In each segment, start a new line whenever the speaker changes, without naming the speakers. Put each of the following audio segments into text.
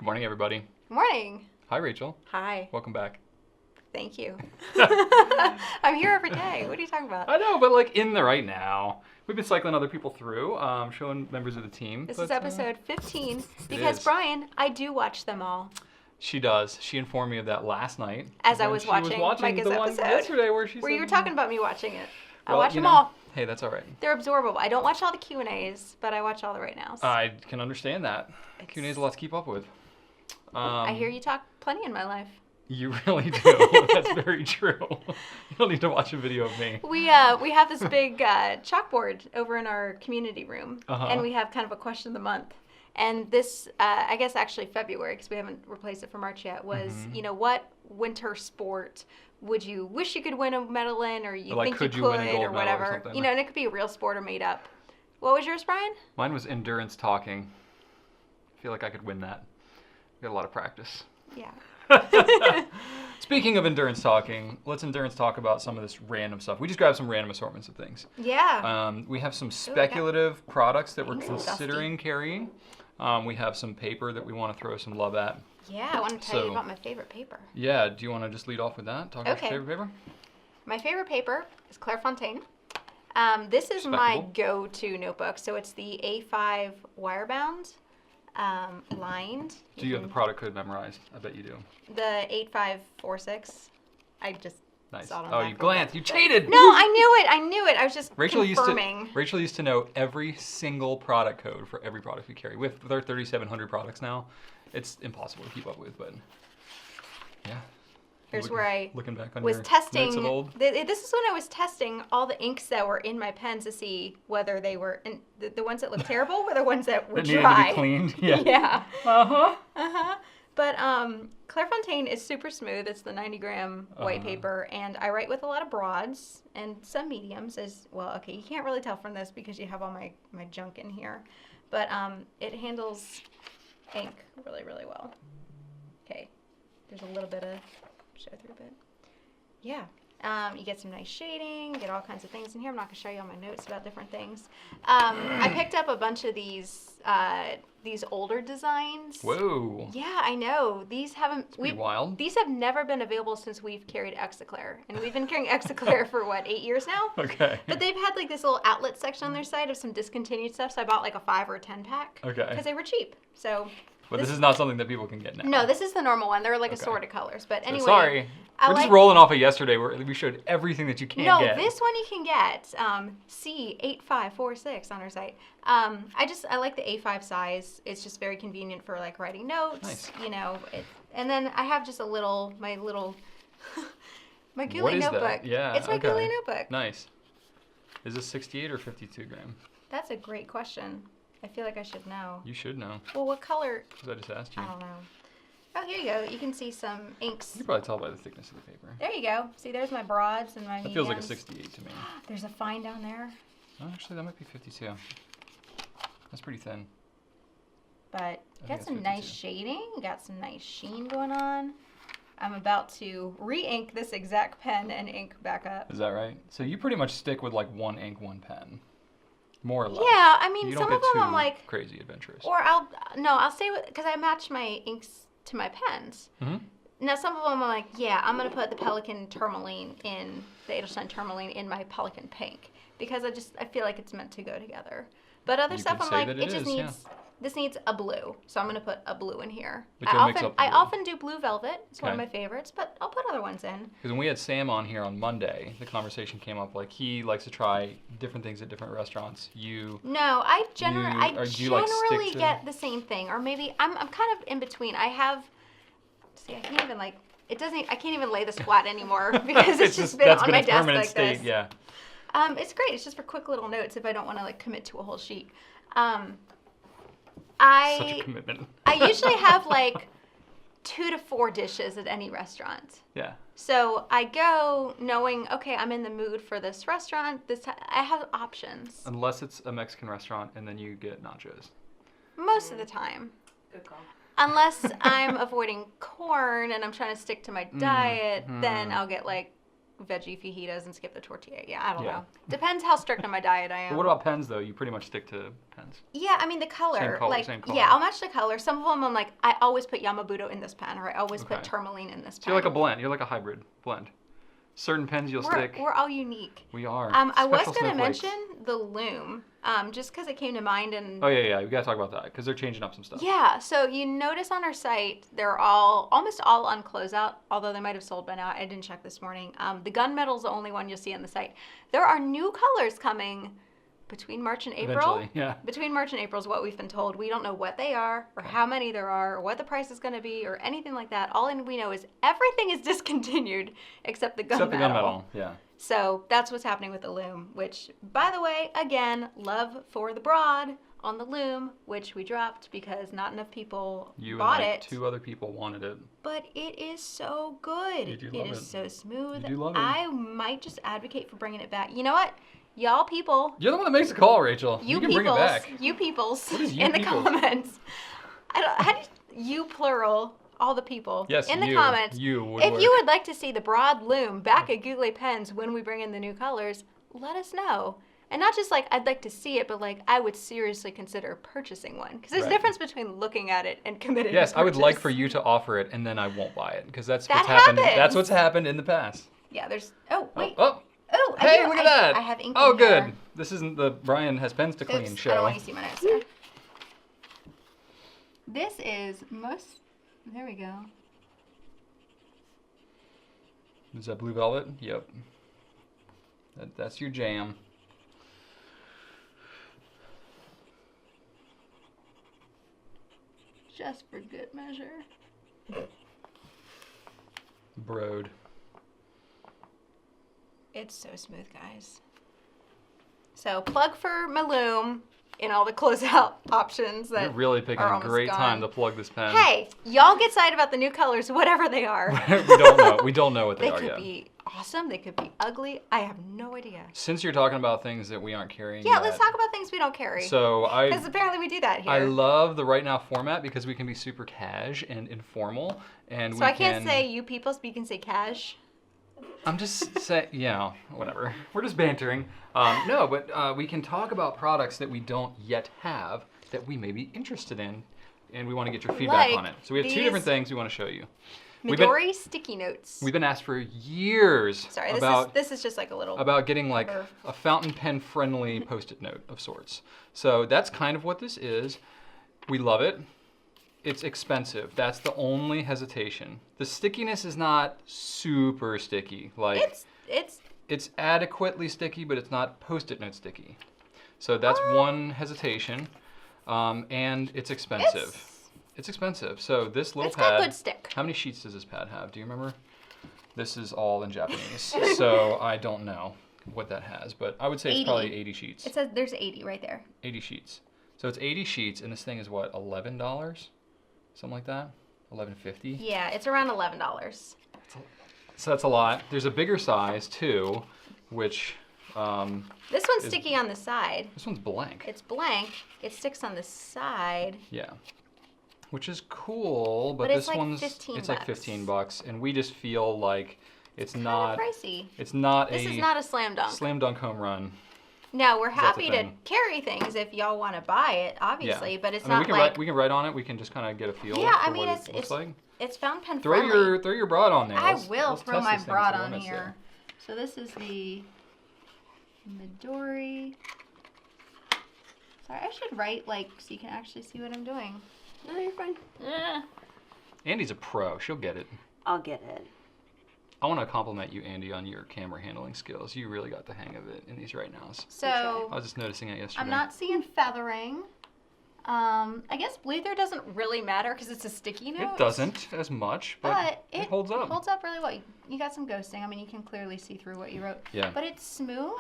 Good morning, everybody.
Good morning.
Hi, Rachel.
Hi.
Welcome back.
Thank you. I'm here every day. What are you talking about?
I know, but like in the right now. We've been cycling other people through, showing members of the team.
This is episode 15 because,
is.
Brian, I do watch them all.
She does. She informed me of that last night.
As I
when
was
she
watching Micah's
the one
episode.
yesterday where she
Where
said,
you were talking about me watching it. I
well,
watch them
know,
all.
Hey, that's all right.
They're absorbable. I don't watch all the Q&As, but I watch all the right nows.
I can understand that. Q&A's a lot to keep up with.
I hear you talk plenty in my life.
You really do. That's very true. You don't need to watch a video of me.
We have this big chalkboard over in our community room,
Uh-huh.
and we have kind of a question of the month. And this, I guess actually February, because we haven't replaced it for March yet, was, what winter sport would you wish you could win a medal in, or you
Or, like,
think
could
you
you win
could,
a gold
or
medal or
whatever.
something?
And it could be a real sport or made up. What was yours, Brian?
Mine was endurance talking. I feel like I could win that. Got a lot of practice.
Yeah.
Speaking of endurance talking, let's endurance talk about some of this random stuff. We just grabbed some random assortments of things.
Yeah.
We have some speculative products that we're
Things are
considering carrying. We have some paper that we want to throw some love at.
Yeah, I want to tell you
So-
about my favorite paper.
Yeah, do you want to just lead off with that? Talk about your
Okay.
favorite paper?
My favorite paper is Clairefontaine. This is my go-to notebook. So it's the A5 wirebound, lined.
Do you have the product code memorized? I bet you do.
The 8546. I just
Nice.
saw it on
Oh,
the
you
back of
glanced.
it.
You cheated.
No, I knew it. I was just confirming.
Rachel used to know every single product code for every product we carry. With our 3,700 products now, it's impossible to keep up with, but yeah.
Here's where I
looking back on
was
your
testing.
notes of old.
This is when I was testing all the inks that were in my pens to see whether they were the ones that looked terrible were the ones that were
That needed
dry.
to be cleaned. Yeah.
Yeah.
Uh-huh.
But Clairefontaine is super smooth. It's the 90-gram white paper, and I write with a lot of broads and some mediums as well. Okay, you can't really tell from this because you have all my junk in here, but it handles ink really, really well. Okay, there's a little bit of show through bit. Yeah. You get some nice shading, get all kinds of things in here. I'm not going to show you all my notes about different things. I picked up a bunch of these older designs.
Whoa.
Yeah, I know. These haven't.
Pretty wild.
These have never been available since we've carried Exclair, and we've been carrying Exclair for what, 8 years now?
Okay.
But they've had like this little outlet section on their site of some discontinued stuff, so I bought like a 5 or a 10 pack.
Okay.
Because they were cheap. So.
But this is not something that people can get now.
No, this is the normal one. They're like assorted colors. But anyway.
So sorry. We're just rolling off of yesterday where we showed everything that you can get.
No, this one you can get. C8546 on our site. I like the A5 size. It's just very convenient for like writing notes.
Nice.
And then I have just my little my Goulet
What is
notebook.
that? Yeah.
It's my
okay.
Goulet notebook.
Nice. Is this 68 or 52 gram?
That's a great question. I feel like I should know.
You should know.
Well, what color?
Because I just asked you.
I don't know. Oh, here you go. You can see some inks.
You can probably tell by the thickness of the paper.
There you go. See, there's my broads and my mediums.
That feels like a 68 to me.
There's a fine down there.
Oh, actually, that might be 52. That's pretty thin.
But
think
got
it's
some
52.
nice shading. Got some nice sheen going on. I'm about to re-ink this exact pen and ink back up.
Is that right? So you pretty much stick with like one ink, one pen. More or less.
Yeah, I mean,
you
some
don't
of
get
them
too
I'm like,
crazy adventurous.
or I'll stay with, because I match my inks to my pens.
Mm-hmm.
Now, some of them I'm like, yeah, I'm going to put the Pelikan tourmaline in, the Edelstein tourmaline in my Pelikan pink, because I feel like it's meant to go together. But other
You
stuff
could
I'm
say
like,
that
it
it
just
is,
needs, this needs a blue, so I'm going to put a blue in here.
But you'll mix up the
I
blue.
often do blue velvet. It's one of
Okay.
my favorites, but I'll put other ones in.
Because when we had Sam on here on Monday, the conversation came up like he likes to try different things at different restaurants.
No, I
do you, like,
generally
stick to-
get the same thing, or maybe I'm kind of in between. I have, see, I can't even like, I can't even lay this flat anymore because it's just been
that's
on
been
my
its
desk
permanent
like
state,
this.
yeah.
It's great. It's just for quick little notes if I don't want to like commit to a whole sheet.
Such a commitment.
I usually have like 2 to 4 dishes at any restaurant.
Yeah.
So I go knowing, okay, I'm in the mood for this restaurant. I have options
Unless it's a Mexican restaurant and then you get nachos.
most of the time.
Good call.
Unless I'm avoiding corn and I'm trying to stick to my diet, then I'll get like veggie fajitas and skip the tortilla. Yeah, I don't
Yeah.
know. Depends how strict on my diet I am.
But what about pens though? You pretty much stick to pens.
Yeah, I mean the color.
Same color,
like,
same color.
Yeah, I'll match the color. Some of them I'm like, I always put Yamabudo in this pen, or I always put
Okay.
tourmaline in this pen.
So you're like a blend. You're like a hybrid blend. Certain pens you'll stick.
We're all unique.
We are.
I was
Special
going to
snowflakes.
mention the loom, just because it came to mind. And
Oh yeah, we gotta talk about that because they're changing up some stuff.
yeah, so you notice on our site, they're almost all on closeout, although they might have sold by now. I didn't check this morning. The gunmetal's the only one you'll see on the site. There are new colors coming between March and April.
Eventually, yeah.
Between March and April is what we've been told. We don't know what they are, or how many there are, or what the price is going to be, or anything like that. All we know is everything is discontinued except the gunmetal.
Except the gunmetal, yeah.
So that's what's happening with the loom, which, by the way, again, love for the broad on the loom, which we dropped because not enough people
You
bought
and like
it.
2 other people wanted it.
But it is so good.
You do love
It is
it.
so smooth.
You do love it.
I might just advocate for bringing it back. You know what? Y'all people,
You're the one that makes the call, Rachel. You can bring it back.
you peoples
What is you
in the
peoples?
comments. How do you plural, all the people
Yes,
in the
you.
comments.
You would
If
work.
you would like to see the broad loom back at Goulet Pens when we bring in the new colors, let us know. And not just like I'd like to see it, but like I would seriously consider purchasing one because there's
Right.
a difference between looking at it and committing.
Yes,
to
I would like
purchase.
for you to offer it, and then I won't buy it because that's
That
what's happened.
happens.
That's what's happened in the past.
Yeah, there's. Oh wait.
Oh,
Oh, I
hey,
do.
look at that!
I have ink.
Oh,
in
good.
here.
This isn't the Brian has pens to clean
Oops,
show.
I don't want you to see my notes there. This is most. There we go.
Is that blue velvet? Yep. That's your jam.
Just for good measure.
Broad.
It's so smooth, guys. So plug for my loom in all the closeout options that
You're really picking
are
a
almost
great time to
gone.
plug this pen.
Hey, y'all get excited about the new colors, whatever they are.
we don't know. We don't know what they
They
are
could
yet.
be awesome. They could be ugly. I have no idea.
Since you're talking about things that we aren't carrying
Yeah,
yet,
let's talk about things we don't carry.
So
Because apparently we do that here.
I love the right now format because we can be super cash and informal, and
so I can't say you people, but you can say cash.
I'm just saying, whatever. We're just bantering. No, but we can talk about products that we don't yet have that we may be interested in, and we want to get your feedback
Like
on it. So we have 2
these
different things we want to show you.
Midori sticky notes.
We've been asked for years
Sorry,
about
this is just like a little.
about getting like
Curve.
a fountain pen friendly post-it note of sorts. So that's kind of what this is. We love it. It's expensive. That's the only hesitation. The stickiness is not super sticky. Like it's adequately sticky, but it's not post-it note sticky. So that's one hesitation. And it's expensive. It's expensive. So this little
It's
pad.
got good stick.
How many sheets does this pad have? Do you remember? This is all in Japanese, so I don't know what that has, but I would say
80.
it's probably 80 sheets.
It says there's 80 right there.
80 sheets. So it's 80 sheets, and this thing is what, $11? Something like that? $11.50?
Yeah, it's around $11.
So that's a lot. There's a bigger size too, which
This one's sticky on the side.
this one's blank.
It's blank. It sticks on the side.
Yeah. Which is cool, but
But it's
this
like
one's
15
it's like
bucks.
$15, and we just feel like it's not
Kind of pricey.
it's not
This
a
is not a slam dunk.
slam dunk home run.
Now we're
That's the
happy to
thing.
carry things if y'all want to buy it, obviously, but it's
I mean,
not
we can
like
we can write on it. We can just kind of get a feel
Yeah, I
for
mean,
what
it's-
it looks like.
it's fountain pen
Throw
friendly.
your broad on there.
I
Let's-
will
let's
throw
test
my
this thing
broad
to the
on
limits
here.
there.
So this is the Midori. Sorry, I should write like so you can actually see what I'm doing.
No, you're fine.
Andy's a pro. She'll get it.
I'll get it.
I want to compliment you, Andy, on your camera handling skills. You really got the hang of it in these right nows.
So
I was just noticing it yesterday.
I'm not seeing feathering. I guess bleether doesn't really matter because it's a sticky note.
It doesn't as much, but it holds up.
Holds up really well. You got some ghosting. I mean, you can clearly see through what you wrote.
Yeah.
But it's smooth.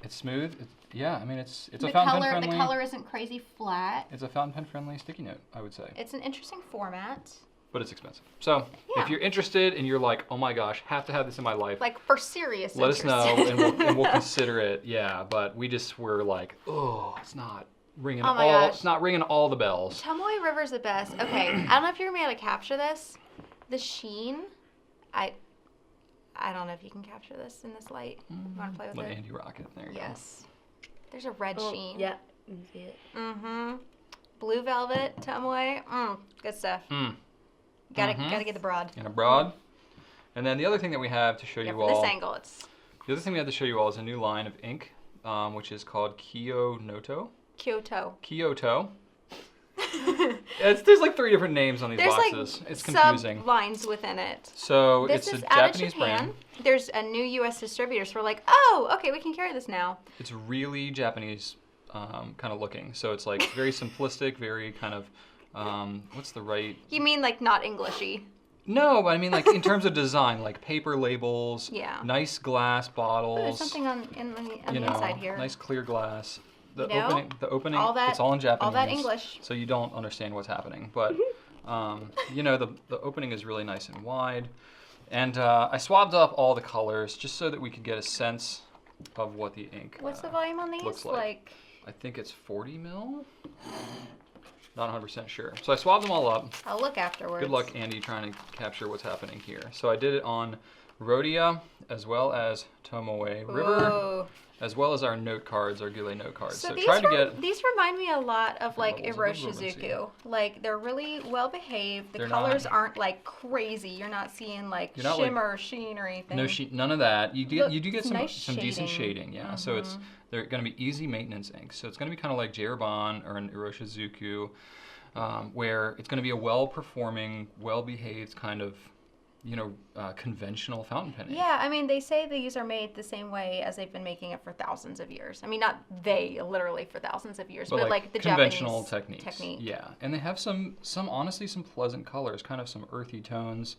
It's smooth. Yeah, I mean it's a
The
fountain
color,
pen friendly.
the color isn't crazy flat.
It's a fountain pen friendly sticky note, I would say.
It's an interesting format.
But it's expensive. So
Yeah.
if you're interested and you're like, oh my gosh, have to have this in my life,
Like for serious
let us know
interest.
and we'll consider it. Yeah, but we just were like, oh, it's not ringing
Oh my
all
gosh.
it's not ringing all the bells.
Tomoe River's the best. Okay, I don't know if you're gonna be able to capture this. The sheen, I I don't know if you can capture this in this light. You want to play with
Let
it?
Andy rock it. There you
Yes. There's a red sheen.
Yeah. You can see it.
Mm-hmm. Blue velvet, tomoe. Good stuff. Gotta get the broad.
And a broad. And then the other thing that we have to show
Yeah,
you
from
all.
this angle, it's
The other thing we have to show you all is a new line of ink, which is called Kyoto.
Kyoto.
There's like 3 different names on these
There's
boxes.
like
it's confusing.
sub-lines within it.
So
This
it's
is
a
out of
Japanese
Japan.
brand.
There's a new U.S. distributor, so we're like, oh, okay, we can carry this now.
It's really Japanese kind of looking. So it's like very simplistic, very kind of, what's the right?
You mean like not Englishy?
No, but I mean like in terms of design, like paper labels,
Yeah.
nice glass bottles.
Oh, there's something on the inside here.
Nice clear glass. The
You know,
opening,
all that-
it's all in Japanese.
all that English.
So you don't understand what's happening. But, the opening is really nice and wide. And I swabbed up all the colors just so that we could get a sense of what the ink
What's the volume on these?
looks like. I think it's 40 mil? Not 100% sure. So I swabbed them all up.
I'll look afterwards.
Good luck, Andy, trying to capture what's happening here. So I did it on Rhodia as well as Tomoe River,
Whoa.
as well as our note cards, our Goulet note cards.
So,
try to get.
these remind me a lot of like
levels of
Iroshizuku. Like they're really well behaved. The
They're
colors
not-
aren't like crazy. You're not seeing like
You're not, like-
shimmer or sheen or anything.
None of that. You
Look,
do get
it's
some
nice
decent
shading.
shading, yeah. So they're going to be easy maintenance inks. So it's going to be kind of like Jeroban or an Iroshizuku, where it's going to be a well-performing, well-behaved kind of, conventional fountain pen ink.
Yeah, I mean, they say these are made the same way as they've been making it for thousands of years. I mean, not they literally for thousands of years, but like the
conventional
Japanese
techniques.
technique.
Yeah, and they have some honestly some pleasant colors, kind of some earthy tones.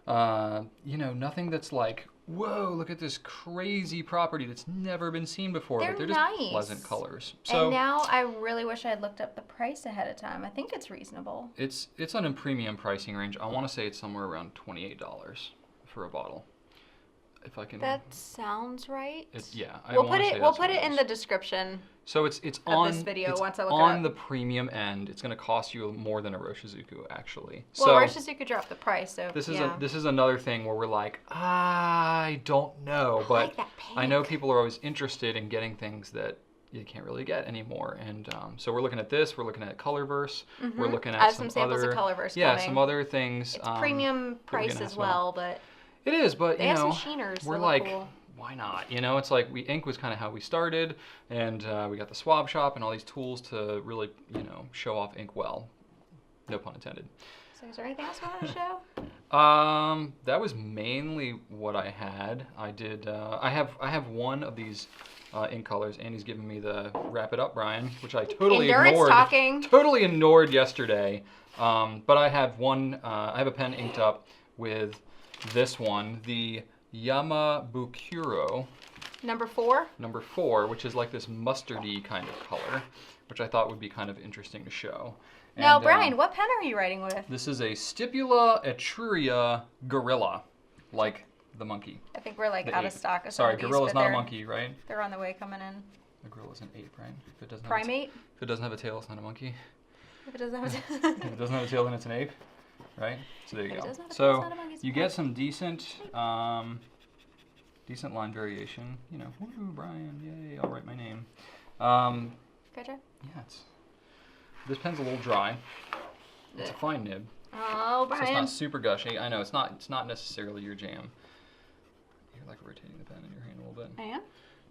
Nothing that's like, whoa, look at this crazy property that's never been seen before.
They're
but they're just
nice.
pleasant colors. So
And now I really wish I had looked up the price ahead of time. I think it's reasonable.
it's on a premium pricing range. I want to say it's somewhere around $28 for a bottle. If I can.
That sounds right.
We'll
We'll put it in the description.
So it's
of
on
this video
it's
once I look
on
it up.
the premium end. It's going to cost you more than a Roshizuku actually.
Well,
So
Iroshizuku dropped the price, so
this is
yeah.
this is another thing where we're like, I don't know, but
like that
I know
pink.
people are always interested in getting things that you can't really get anymore. And so we're looking at this. We're looking at Colorverse. We're looking
I
at
have some samples
other
of Colorverse
yeah,
coming.
some other things.
It's premium
we're
price
gonna
as
have well.
but
It is, but
they have some sheeners.
we're
that
like,
look cool.
why not? It's like ink was kind of how we started, and we got the swab shop and all these tools to really, show off ink well. No pun intended.
So is there anything else you want to show?
That was mainly what I had. I did. I have one of these ink colors. Andy's giving me the Wrap It Up, Brian, which I totally
Endurance
ignored.
talking.
Totally ignored yesterday. But I have one. I have a pen inked up with this one, the Yamabukuro
Number 4.
number 4, which is like this mustardy kind of color, which I thought would be kind of interesting to show.
Now,
And,
Brian, what pen are you writing with?
this is a Stipula Etruria Gorilla, like the monkey.
I think we're like
The
out of
ape.
stock of some
Sorry,
of these,
gorilla's
but
not a
they're-
monkey, right?
They're on the way coming in.
A gorilla's an ape, right? If it doesn't
Primate?
if it doesn't have a tail, it's not a monkey.
If it doesn't have
If it doesn't have a tail, then it's an ape, right? So there you
If it
go.
doesn't have a tail,
So
it's not a monkey, it's a
you
monkey.
get some decent line variation. Woo, Brian, yay! I'll write my name.
Good job.
Yeah, this pen's a little dry. It's a fine nib,
Oh,
so it's
Brian.
not super gushy. I know it's not necessarily your jam. You're like rotating the pen in your hand a little bit.
I am?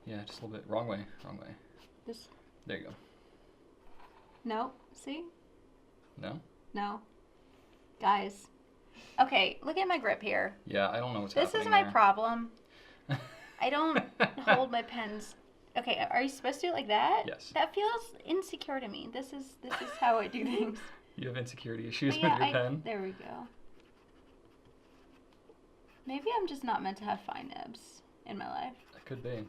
Yeah, just a little bit. Wrong way.
This.
There you go.
No. See?
No?
No. Guys. Okay, look at my grip here.
Yeah, I don't know what's
This
happening
is my
there.
problem. I don't hold my pens. Okay, are you supposed to do it like that?
Yes.
That feels insecure to me. This is how I do things.
You have insecurity issues
But
with
yeah,
your pen?
there we go. Maybe I'm just not meant to have fine nibs in my life.
That could be.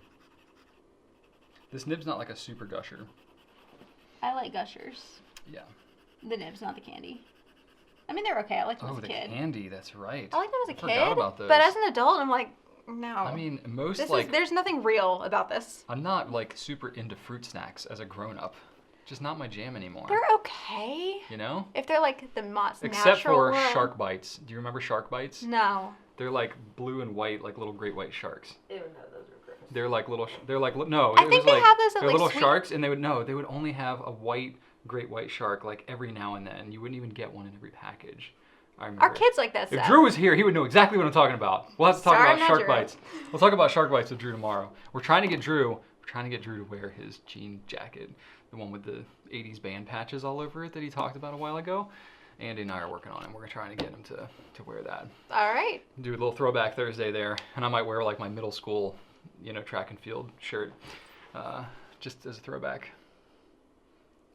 This nib's not like a super gusher.
I like gushers.
Yeah.
The nibs, not the candy. I mean, they're okay. I liked them
Oh,
as a
the
kid.
candy, that's right.
I liked them as a
I
kid.
forgot about those.
But as an adult, I'm like, no.
I mean, most
this
like,
there's nothing real about this.
I'm not like super into fruit snacks as a grown-up. Just not my jam anymore.
They're okay.
You know?
If they're like the Mott's
Except
natural
for
world.
Shark Bites. Do you remember Shark Bites?
No.
They're like blue and white, like little great white sharks.
Ew, no, those are gross.
They're like little. No.
I
it
think
was
they have those at
they're
like
little
Sweet-
sharks, and they would only have a great white shark like every now and then. You wouldn't even get one in every package. I remember.
Our kids like that
If
stuff.
Drew was here, he would know exactly what I'm talking about. We'll have to talk
Sorry,
about
I'm not
shark
Drew.
bites. We'll talk about shark bites with Drew tomorrow. We're trying to get Drew to wear his jean jacket, the one with the 80s band patches all over it that he talked about a while ago. Andy and I are working on it. We're trying to get him to wear that.
All right.
Do a little throwback Thursday there, and I might wear like my middle school, track and field shirt, just as a throwback.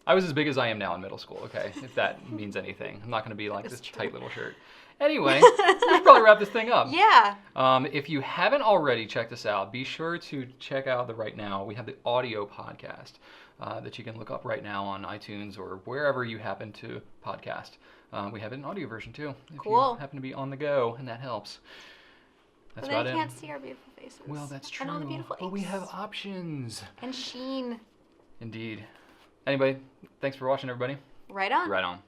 I was as big as I am now in middle school, okay, if that means anything. I'm not going to be like this tight little shirt. Anyway, we should probably wrap this thing up.
Yeah.
If you haven't already checked this out, be sure to check out the Right Now. We have the audio podcast that you can look up right now on iTunes or wherever you happen to podcast. We have an audio version too, if
Cool.
you happen to be on the go, and that helps. That's
But
about
they
it.
can't see our beautiful faces.
Well, that's true.
And all the beautiful
but we
inks.
have options.
And sheen.
Indeed. Anyway, thanks for watching, everybody.
Right on.
Right on.